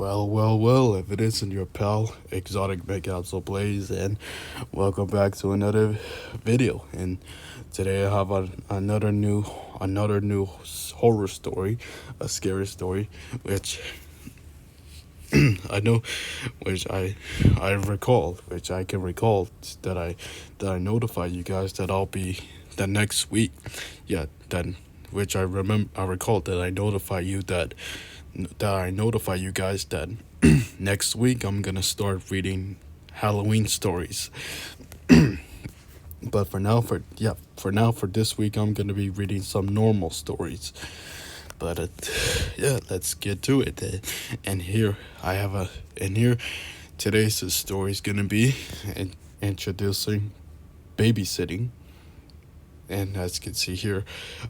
Well, if it isn't your pal, Exotic Makeouts Blaze, and welcome back to another video. And today I have another new horror story, a scary story, which I know, which I recall, which I can recall that I notified you guys that I'll be the next week. Yeah, then which I recall that I notify you guys that next week I'm gonna start reading Halloween stories. But for this week I'm gonna be reading some normal stories. But yeah, let's get to it. And here I have a and here today's story is gonna be introducing babysitting. And as you can see here,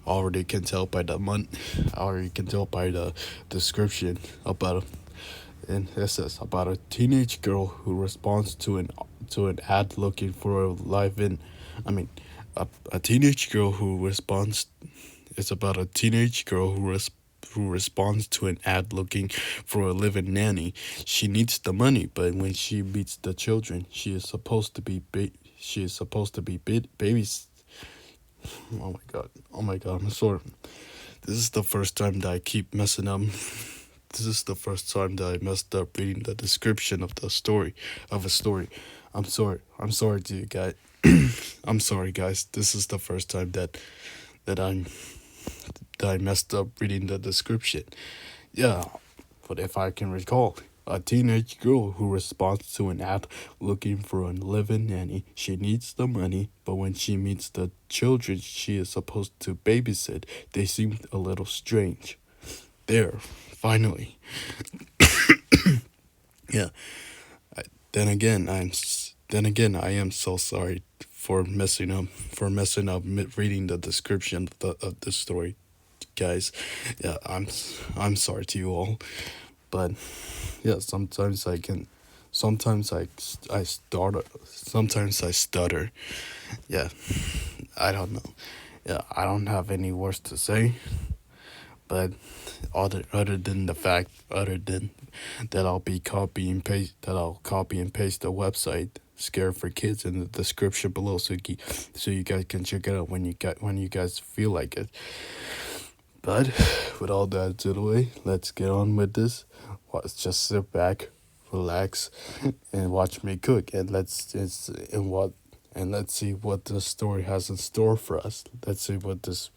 already can tell by the month, already can tell by the description about and it says about a teenage girl who responds to an ad looking for a live-in. I mean, a teenage girl who responds. It's about a teenage girl who responds to an ad looking for a live-in nanny. She needs the money, but when she meets the children, she is supposed to be babies. Oh my god! Oh my god! I'm sorry. This is the first time that I keep messing up. This is the first time that I messed up reading the description of a story. I'm sorry. I'm sorry to you guys. I'm sorry, guys. This is the first time that I'm that I messed up reading the description. Yeah, but if I can recall, a teenage girl who responds to an ad looking for a live-in nanny. She needs the money, but when she meets the children she is supposed to babysit, they seem a little strange. There, finally. Yeah. I, then again, I am so sorry for messing up reading the description of the story, guys. Yeah, I'm sorry to you all, but yeah, sometimes I stutter. Yeah, I don't know. Yeah, I don't have any words to say, but other than that I'll copy and paste the website Scare for Kids in the description below, so you guys can check it out when you guys feel like it. But with all that out of the way, let's get on with this. Let's just sit back, relax, and watch me cook, and let's see what the story has in store for us. Let's see what this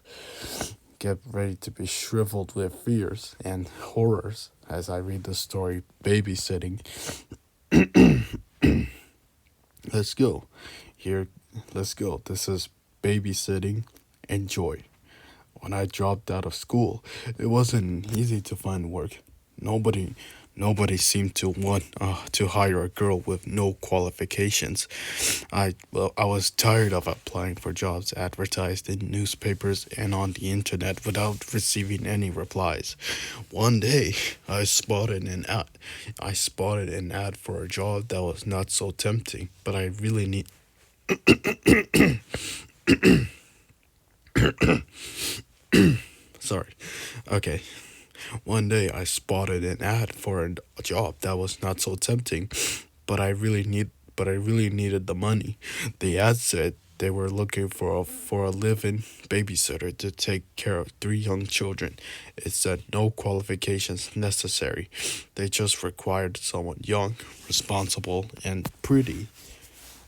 get ready to be shriveled with fears and horrors as I read the story Babysitting. Let's go. Here, let's go. This is Babysitting. Enjoy. When I dropped out of school, it wasn't easy to find work. Nobody Nobody seemed to want to hire a girl with no qualifications. I was tired of applying for jobs advertised in newspapers and on the internet without receiving any replies. One day, I spotted an ad for a job that was not so tempting, but I really need. Sorry. Okay. One day I spotted an ad for a job that was not so tempting, but I really needed the money. The ad said they were looking for a live-in babysitter to take care of three young children. It said no qualifications necessary. They just required someone young, responsible, and pretty.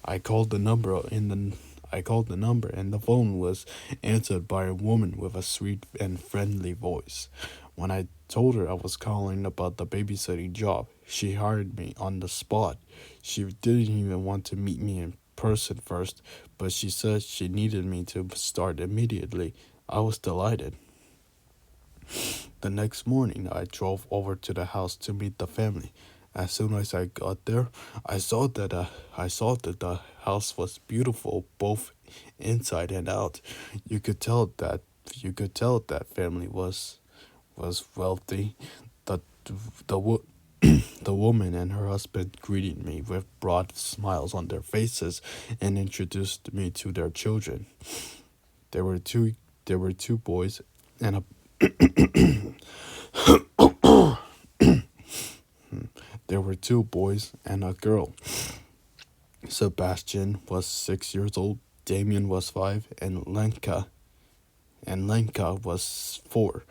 I called the number in the I called the number and the phone was answered by a woman with a sweet and friendly voice. When I told her I was calling about the babysitting job, she hired me on the spot. She didn't even want to meet me in person first, but she said she needed me to start immediately. I was delighted. The next morning, I drove over to the house to meet the family. As soon as I got there, I saw that the house was beautiful, both inside and out. You could tell that that family was wealthy. The the wo- the woman and her husband greeted me with broad smiles on their faces and introduced me to their children. There were two boys and a were two boys and a girl. Sebastian was 6 years old, Damien was 5, and Lenka was 4.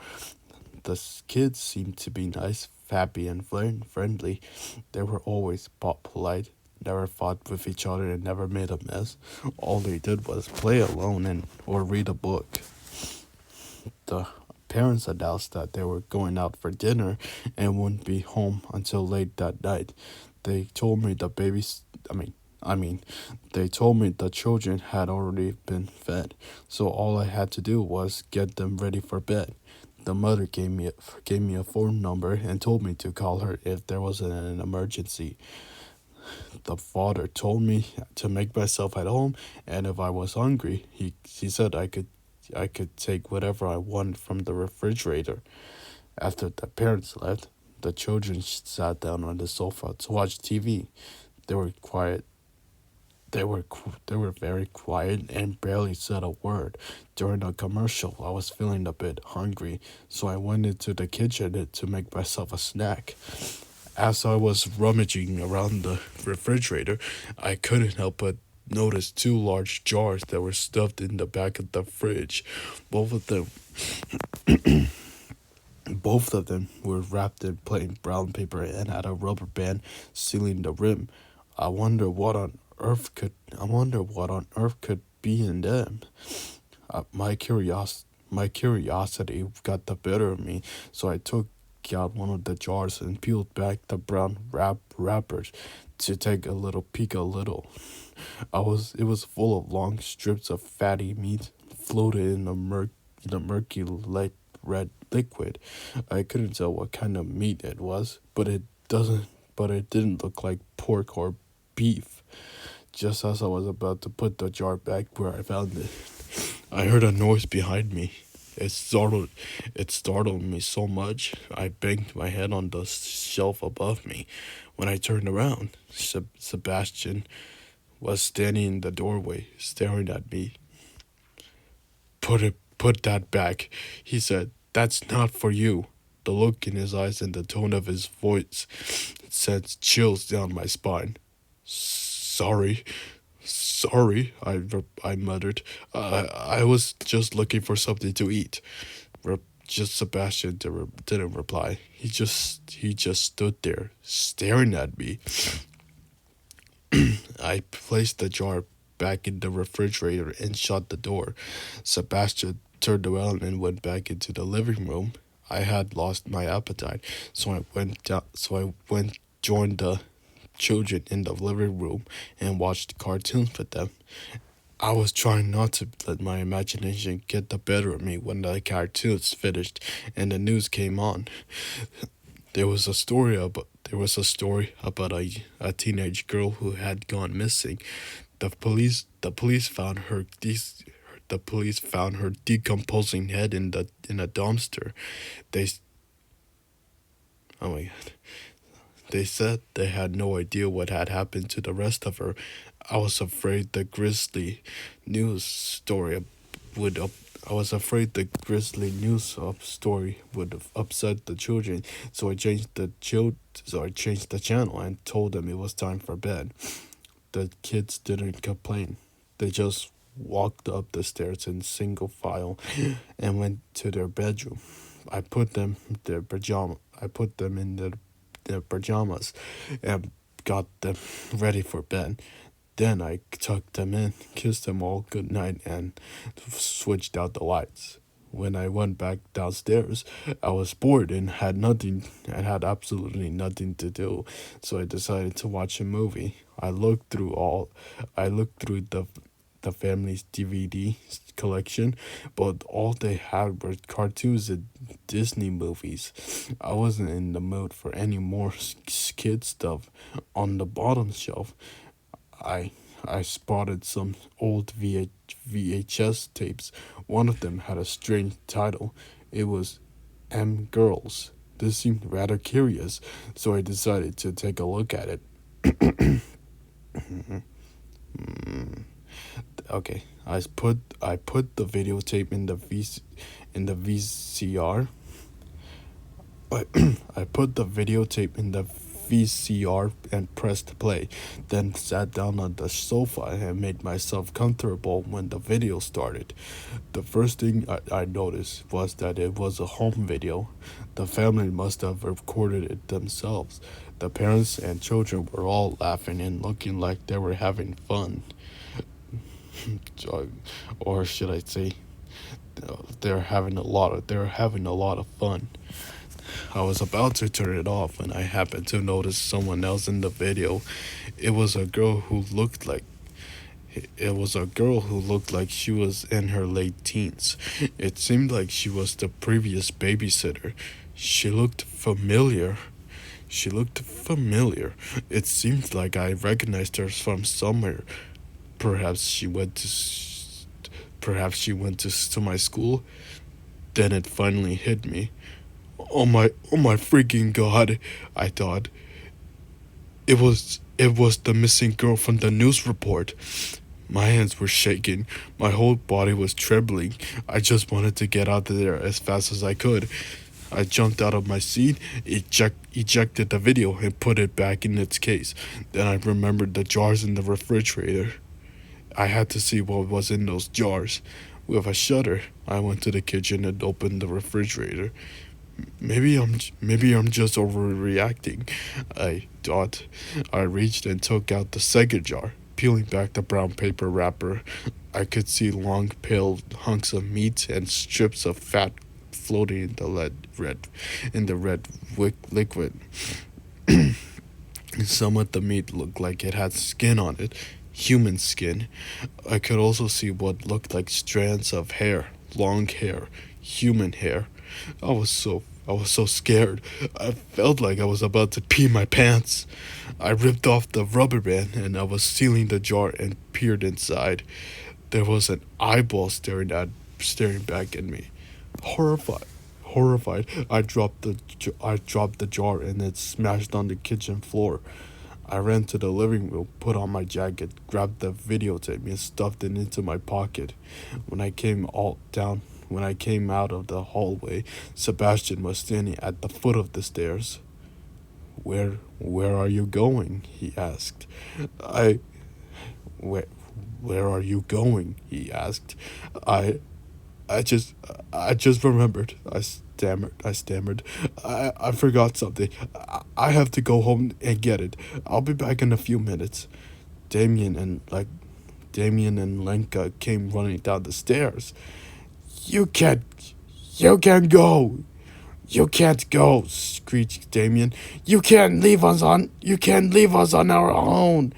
The kids seemed to be nice, happy, and friendly. They were always polite, never fought with each other, and never made a mess. All they did was play alone or read a book. The parents announced that they were going out for dinner and wouldn't be home until late that night. They told me the babies, I mean, they told me the children had already been fed, so all I had to do was get them ready for bed. The mother gave me a phone number and told me to call her if there was an emergency. The father told me to make myself at home, and if I was hungry, he said I could take whatever I wanted from the refrigerator. After the parents left, the children sat down on the sofa to watch TV. They were quiet. They were very quiet and barely said a word. During the commercial, I was feeling a bit hungry, so I went into the kitchen to make myself a snack. As I was rummaging around the refrigerator, I couldn't help but notice two large jars that were stuffed in the back of the fridge. Both of them Both of them were wrapped in plain brown paper and had a rubber band sealing the rim. I wonder what on I wonder what on earth could be in them. My curiosity got the better of me, so I took out one of the jars and peeled back the brown wrappers to take a little peek. It was full of long strips of fatty meat floated in the murky light red liquid. I couldn't tell what kind of meat it was, but it didn't look like pork or beef. Just as I was about to put the jar back where I found it, I heard a noise behind me. It startled me so much I banged my head on the shelf above me. When I turned around, Sebastian was standing in the doorway, staring at me. Put that back, he said. That's not for you. The look in his eyes and the tone of his voice sent chills down my spine. Sorry, I muttered. I was just looking for something to eat. Just Sebastian didn't reply. He just stood there, staring at me. I placed the jar back in the refrigerator and shut the door. Sebastian turned around and went back into the living room. I had lost my appetite, so I went joined the children in the living room and watched cartoons with them. I was trying not to let my imagination get the better of me when the cartoons finished and the news came on. There was a story about a teenage girl who had gone missing. The police found her decomposing head in a dumpster. They oh my god. They said they had no idea what had happened to the rest of her. I was afraid the grisly news story would up, I was afraid the grisly news story would upset the children, so I changed the channel and told them it was time for bed. The kids didn't complain. They just walked up the stairs in single file and went to their bedroom. I put them in their pajamas and got them ready for bed. Then I tucked them in, kissed them all good night, and switched out the lights. When I went back downstairs, I was bored and had absolutely nothing to do, so I decided to watch a movie. I looked through the family's DVD collection, but all they had were cartoons and Disney movies. I wasn't in the mood for any more kid stuff. On the bottom shelf, I spotted some old VHS tapes. One of them had a strange title. It was M Girls. This seemed rather curious, so I decided to take a look at it. Okay, I put the videotape in the VCR. I put the videotape in the VCR and pressed play, then sat down on the sofa and made myself comfortable when the video started. The first thing I noticed was that it was a home video. The family must have recorded it themselves. The parents and children were all laughing and looking like they were having fun. Or should I say, they're having a lot of fun. I was about to turn it off when I happened to notice someone else in the video. It was a girl who looked like she was in her late teens. It seemed like she was the previous babysitter. She looked familiar. She looked familiar. It seemed like I recognized her from somewhere. Perhaps she went to to my school. Then it finally hit me. Oh my freaking god, I thought. It was the missing girl from the news report. My hands were shaking. My whole body was trembling. I just wanted to get out of there as fast as I could. I jumped out of my seat, ejected the video, and put it back in its case. Then I remembered the jars in the refrigerator. I had to see what was in those jars. With a shudder, I went to the kitchen and opened the refrigerator. Maybe I'm just overreacting, I thought. I reached and took out the second jar, peeling back the brown paper wrapper. I could see long pale hunks of meat and strips of fat floating in the red liquid. Some of the meat looked like it had skin on it, human skin. I could also see what looked like strands of hair, long hair, human hair. I was so scared. I felt like I was about to pee my pants. I ripped off the rubber band and I was sealing the jar and peered inside. There was an eyeball staring back at me. Horrified, I dropped the jar and it smashed on the kitchen floor. I ran to the living room, put on my jacket, grabbed the videotape and stuffed it into my pocket. When I came out of the hallway, Sebastian was standing at the foot of the stairs. Where are you going? He asked. Where are you going? He asked. I I just remembered. I stammered. I forgot something. I have to go home and get it. I'll be back in a few minutes. Damien and like Damien and Lenka came running down the stairs. You can't go. You can't go, screeched Damien. You can't leave us on our own.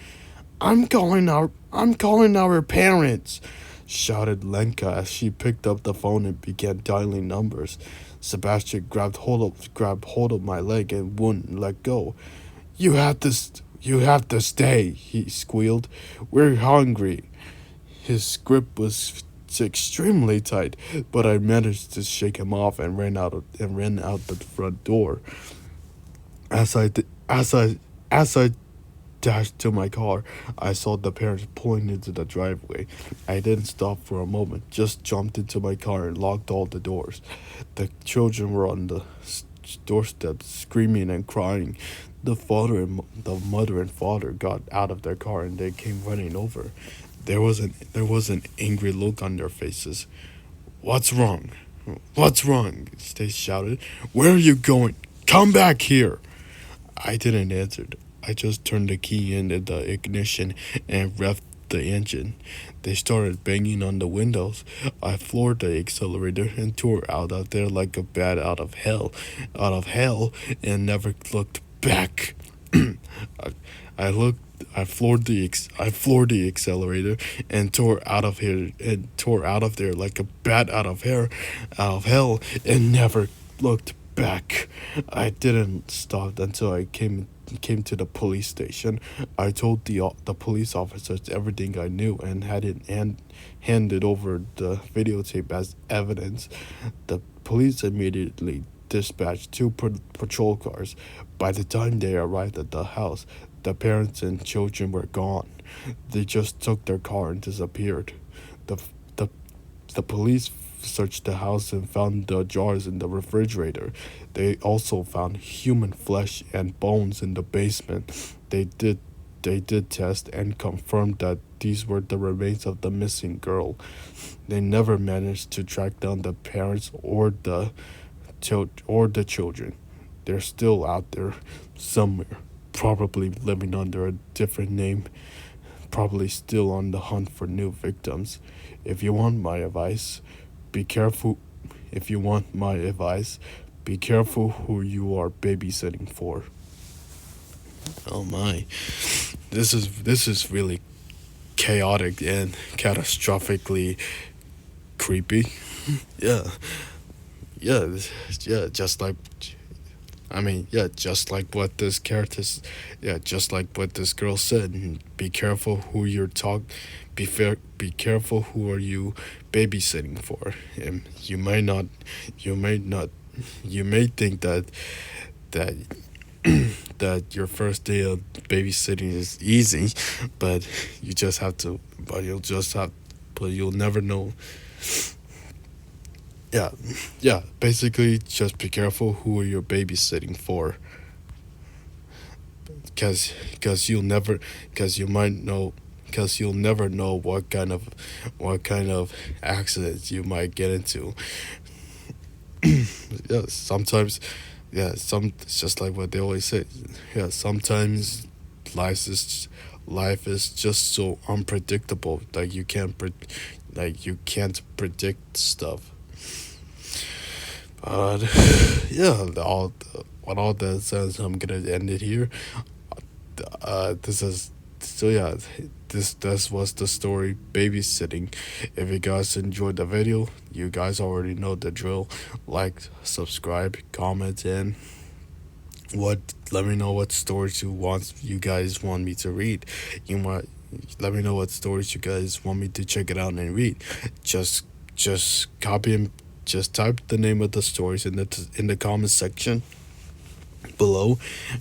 I'm calling our parents, shouted Lenka as she picked up the phone and began dialing numbers. Sebastian grabbed hold of my leg and wouldn't let go. You have to stay, he squealed. We're hungry. His grip was extremely tight, but I managed to shake him off and ran out the front door. As I dashed to my car, I saw the parents pulling into the driveway. I didn't stop for a moment, just jumped into my car and locked all the doors. The children were on the doorstep screaming and crying. The mother and father got out of their car and they came running over. There was an angry look on their faces. What's wrong? What's wrong? They shouted. Where are you going? Come back here. I didn't answer. I just turned the key into the ignition and revved the engine. They started banging on the windows. I floored the accelerator and tore out of there like a bat out of hell, and never looked back. I floored the accelerator and tore out of there like a bat out of hell, and never looked back. I didn't stop until I came to the police station. I told the police officers everything I knew and handed over the videotape as evidence. The police immediately dispatched two patrol cars. By the time they arrived at the house, the parents and children were gone. They just took their car and disappeared. The police searched the house and found the jars in the refrigerator. They also found human flesh and bones in the basement. They did tests and confirmed that these were the remains of the missing girl. They never managed to track down the parents or the children. They're still out there somewhere, probably living under a different name, probably still on the hunt for new victims. If you want my advice, be careful. If you want my advice, be careful who you are babysitting for. Oh my. This is really chaotic and catastrophically creepy. Yeah. Yeah, yeah, just like yeah, just like what this character's, yeah, just like what this girl said. Be careful who you're be careful who are you babysitting for. And you may not, you may think that that your first day of babysitting is easy, but you just have to, but you'll never know. Yeah, yeah. Basically, just be careful who you're babysitting for, cause you'll never, cause you might know, cause you'll never know what kind of accidents you might get into. Yeah, sometimes, yeah, it's just like what they always say. Yeah, sometimes life is life is just so unpredictable. Like you can't predict stuff. But yeah, what all that says, I'm gonna end it here. This is so yeah. This was the story, babysitting. If you guys enjoyed the video, you guys already know the drill. Like, subscribe, comment, and what. Let me know what stories you guys want me to read. You might let me know what stories you guys want me to check it out and read. Just just copy and just type the name of the stories in the comment section below,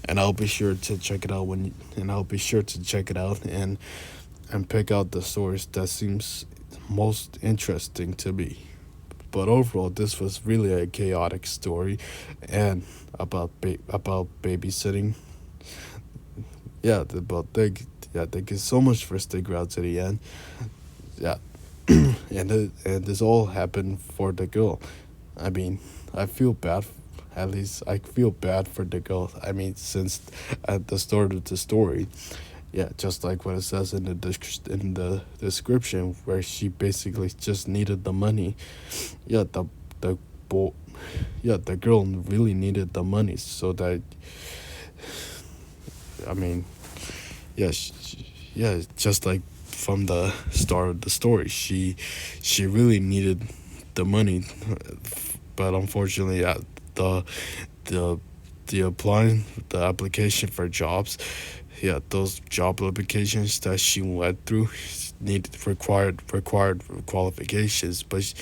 and I'll be sure to check it out and I'll be sure to check it out and pick out the stories that seems most interesting to me. But overall, this was really a chaotic story, and about babysitting. Yeah, but thank you so much for sticking around to the end. Yeah, and this all happened for the girl. I mean, I feel bad. At least I feel bad for the girl. I mean, since at the start of the story, yeah, just like what it says in in the description, where she basically just needed the money. Yeah, the boy, yeah, the girl really needed the money so that, I mean, yeah, yeah, just like from the start of the story, she really needed the money, but unfortunately, yeah, the the the applying the application for jobs, yeah, those job applications that she went through required qualifications, but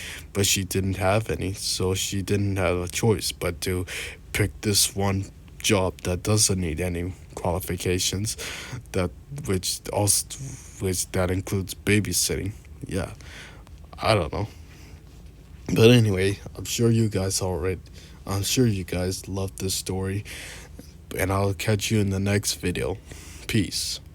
she didn't have any, so she didn't have a choice but to pick this one job that doesn't need any qualifications, that which that includes babysitting. Yeah, I don't know, but anyway, I'm sure you guys love this story, and I'll catch you in the next video. Peace.